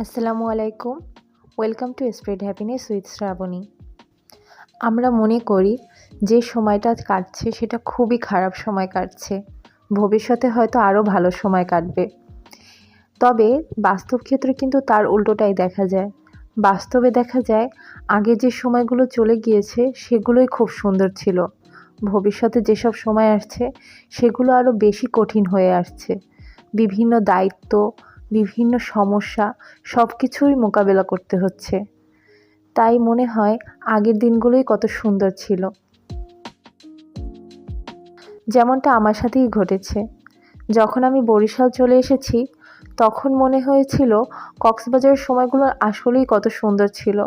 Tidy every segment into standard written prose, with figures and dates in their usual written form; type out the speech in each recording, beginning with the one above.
আসসালামু আলাইকুম। Welcome to spread happiness with Shrabani. আমরা মনে করি যে সময়টা কাটছে সেটা খুবই খারাপ সময় কাটছে, ভবিষ্যতে হয়তো আরও ভালো সময় কাটবে। তবে বাস্তব ক্ষেত্রে কিন্তু তার উল্টোটাই দেখা যায়। বাস্তবে দেখা যায় আগে যে সময়গুলো চলে গিয়েছে সেগুলোই খুব সুন্দর ছিল। ভবিষ্যতে যেসব সময় আসছে সেগুলো আরও বেশি কঠিন হয়ে আসছে। বিভিন্ন দায়িত্ব, বিভিন্ন সমস্যা সব কিছুই মোকাবেলা করতে হচ্ছে। তাই মনে হয় আগের দিনগুলোই কত সুন্দর ছিল। যেমনটা আমার সাথেই ঘটেছে। যখন আমি বরিশাল চলে এসেছি তখন মনে হয়েছিল কক্সবাজারের সময়গুলো আসলেই কত সুন্দর ছিল।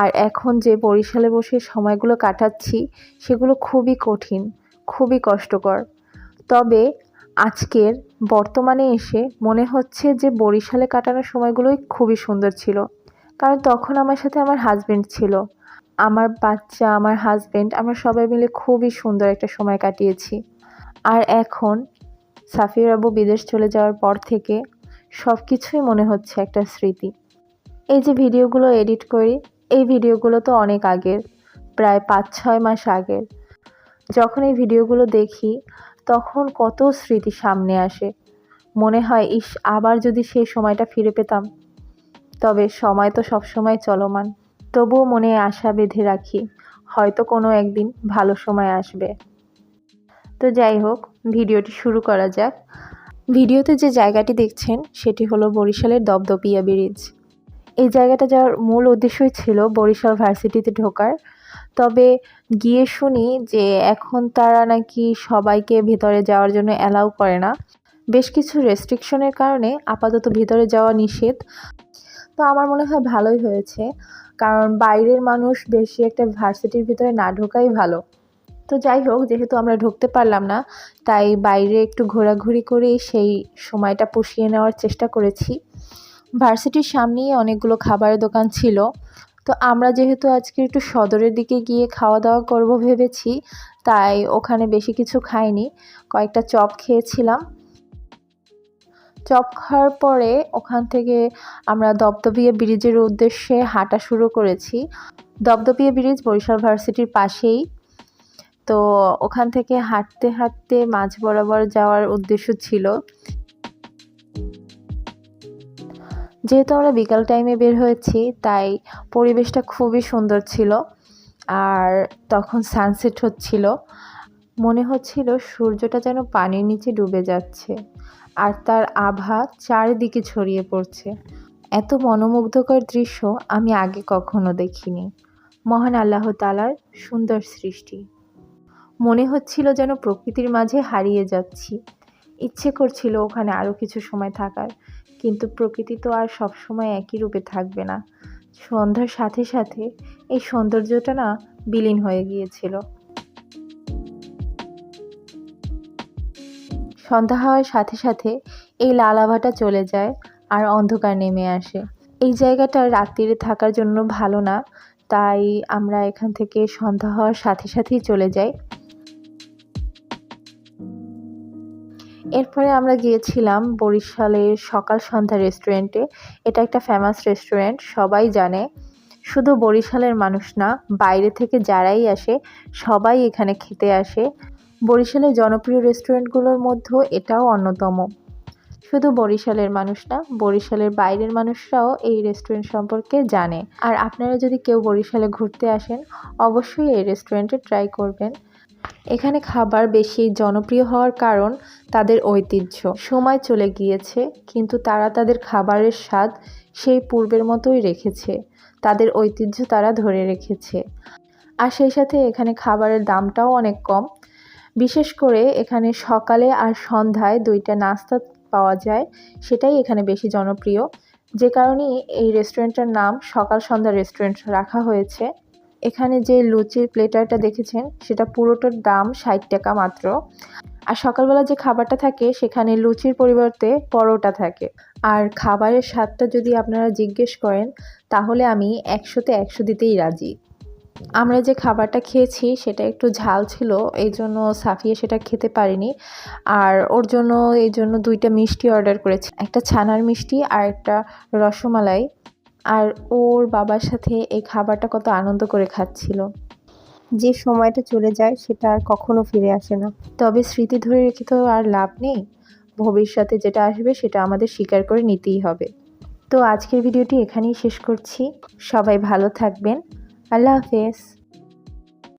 আর এখন যে বরিশালে বসে সময়গুলো কাটাচ্ছি সেগুলো খুবই কঠিন, খুবই কষ্টকর। তবে আজকের বর্তমানে এসে মনে হচ্ছে যে বরিশালে কাটানোর সময়গুলোই খুবই সুন্দর ছিল। কারণ তখন আমার সাথে আমার হাজবেন্ড ছিল। আমার বাচ্চা, আমার হাজবেন্ড, আমরা সবাই মিলে খুবই সুন্দর একটা সময় কাটিয়েছি। আর এখন সাফির আব্বু বিদেশ চলে যাওয়ার পর থেকে সব কিছুই মনে হচ্ছে একটা স্মৃতি। এই যে ভিডিওগুলো এডিট করি, এই ভিডিওগুলো তো অনেক আগের, প্রায় ৫-৬ মাস আগের। যখন এই ভিডিওগুলো দেখি তখন কত স্মৃতি সামনে আসে। মনে হয় ইস, আবার যদি সেই সময়টা ফিরে পেতাম। তবে সময় তো সবসময় চলমান, তবুও মনে আশা বেঁধে রাখি হয়তো কোনো একদিন ভালো সময় আসবে। তো যাই হোক, ভিডিওটি শুরু করা যাক। ভিডিওতে যে জায়গাটি দেখছেন সেটি হলো বরিশালের দপদপিয়া ব্রিজ। এই জায়গাটা যাওয়ার মূল উদ্দেশ্যই ছিল বরিশাল ভার্সিটিতে ঢোকার। তবে গিয়ে শুনি যে এখন তারা নাকি সবাইকে ভেতরে যাওয়ার জন্য অ্যালাউ করে না। বেশ কিছু রেস্ট্রিকশনের কারণে আপাতত ভিতরে যাওয়া নিষেধ। তো আমার মনে হয় ভালোই হয়েছে, কারণ বাইরের মানুষ বেশি একটা ভার্সিটির ভিতরে না ঢোকাই ভালো। তো যাই হোক, যেহেতু আমরা ঢুকতে পারলাম না তাই বাইরে একটু ঘোরাঘুরি করেই সেই সময়টা পুষিয়ে নেওয়ার চেষ্টা করেছি। ভার্সিটির সামনেই অনেকগুলো খাবারের দোকান ছিল। তো আমরা যেহেতু আজকে একটু সদরের দিকে গিয়ে খাওয়া দাওয়া করব ভেবেছি, তাই ওখানে বেশি কিছু খাইনি, কয়েকটা চপ খেয়েছিলাম। চপ খাওয়ার পরে ওখান থেকে আমরা দপদপিয়া ব্রিজের উদ্দেশ্যে হাঁটা শুরু করেছি। দপদপিয়া ব্রিজ বরিশাল ভার্সিটির পাশেই। তো ওখান থেকে হাঁটতে হাঁটতে মাঝ বরাবর যাওয়ার উদ্দেশ্য ছিল। যেহেতু আমরা বিকাল টাইমে বের হয়েছি তাই পরিবেশটা খুবই সুন্দর ছিল। আর তখন সানসেট হচ্ছিল, মনে হচ্ছিল সূর্যটা যেন পানির নিচে ডুবে যাচ্ছে আর তার আভা চারিদিকে ছড়িয়ে পড়ছে। এত মনোমুগ্ধকর দৃশ্য আমি আগে কখনো দেখিনি। মহান আল্লাহ তাআলার সুন্দর সৃষ্টি। মনে হচ্ছিল যেন প্রকৃতির মাঝে হারিয়ে যাচ্ছি। ইচ্ছে করছিল ওখানে আরও কিছু সময় থাকার, কিন্তু প্রকৃতি তো আর সবসময় একই রূপে থাকবে না। সন্ধ্যার সাথে সাথে এই সৌন্দর্যটা না বিলীন হয়ে গিয়েছিল। সন্ধ্যা হওয়ার সাথে সাথে এই লাল আভাটা চলে যায় আর অন্ধকার নেমে আসে। এই জায়গাটা রাত্রিরে থাকার জন্য ভালো না, তাই আমরা এখান থেকে সন্ধ্যা হওয়ার সাথে সাথেই চলে যাই। এরপরে আমরা গিয়েছিলাম বরিশালের সকাল সন্ধ্যা রেস্টুরেন্টে। এটা একটা ফেমাস রেস্টুরেন্ট, সবাই জানে। শুধু বরিশালের মানুষ না, বাইরে থেকে যারাই আসে সবাই এখানে খেতে আসে। বরিশালের জনপ্রিয় রেস্টুরেন্টগুলোর মধ্যেও এটাও অন্যতম। শুধু বরিশালের মানুষ না, বরিশালের বাইরের মানুষরাও এই রেস্টুরেন্ট সম্পর্কে জানে। আর আপনারা যদি কেউ বরিশালে ঘুরতে আসেন অবশ্যই এই রেস্টুরেন্টে ট্রাই করবেন। এখানে খাবার বেশি জনপ্রিয় হওয়ার কারণ তাদের ঐতিহ্য। সময় চলে গিয়েছে কিন্তু তারা তাদের খাবারের স্বাদ সেই পূর্বের মতোই রেখেছে, তাদের ঐতিহ্য তারা ধরে রেখেছে। আর সেই সাথে এখানে খাবারের দামটাও অনেক কম। বিশেষ করে এখানে সকালে আর সন্ধ্যায় দুইটা নাস্তা পাওয়া যায়, সেটাই এখানে বেশি জনপ্রিয়। যে কারণেই এই রেস্টুরেন্টটার নাম সকাল সন্ধ্যা রেস্টুরেন্ট রাখা হয়েছে। এখানে যে লুচির প্লেটারটা দেখেছেন সেটা পুরোটার দাম ৬০ টাকা মাত্র। আর সকালবেলা যে খাবারটা থাকে সেখানে লুচির পরিবর্তে পরোটা থাকে। আর খাবারের স্বাদটা যদি আপনারা জিজ্ঞেস করেন তাহলে আমি ১০০-তে ১০০ দিতেই রাজি। আমরা যে খাবারটা খেয়েছি সেটা একটু ঝাল ছিল, এই জন্য সাফিয়া সেটা খেতে পারেনি। আর ওর জন্য এই জন্য 2টা মিষ্টি অর্ডার করেছি, একটা ছানার মিষ্টি আর একটা রসমালাই। আর ওর বাবার সাথে এই খাবারটা কত আনন্দ করে খাচ্ছিল। যে সময়টা চলে যায় সেটা আর কখনো ফিরে আসে না। তবে স্মৃতি ধরে রেখে তো আর লাভ নেই, ভবিষ্যতে যেটা আসবে সেটা আমাদের স্বীকার করে নিতেই হবে। তো আজকের ভিডিওটি এখানেই শেষ করছি। সবাই ভালো থাকবেন। আল্লাহ হাফেজ।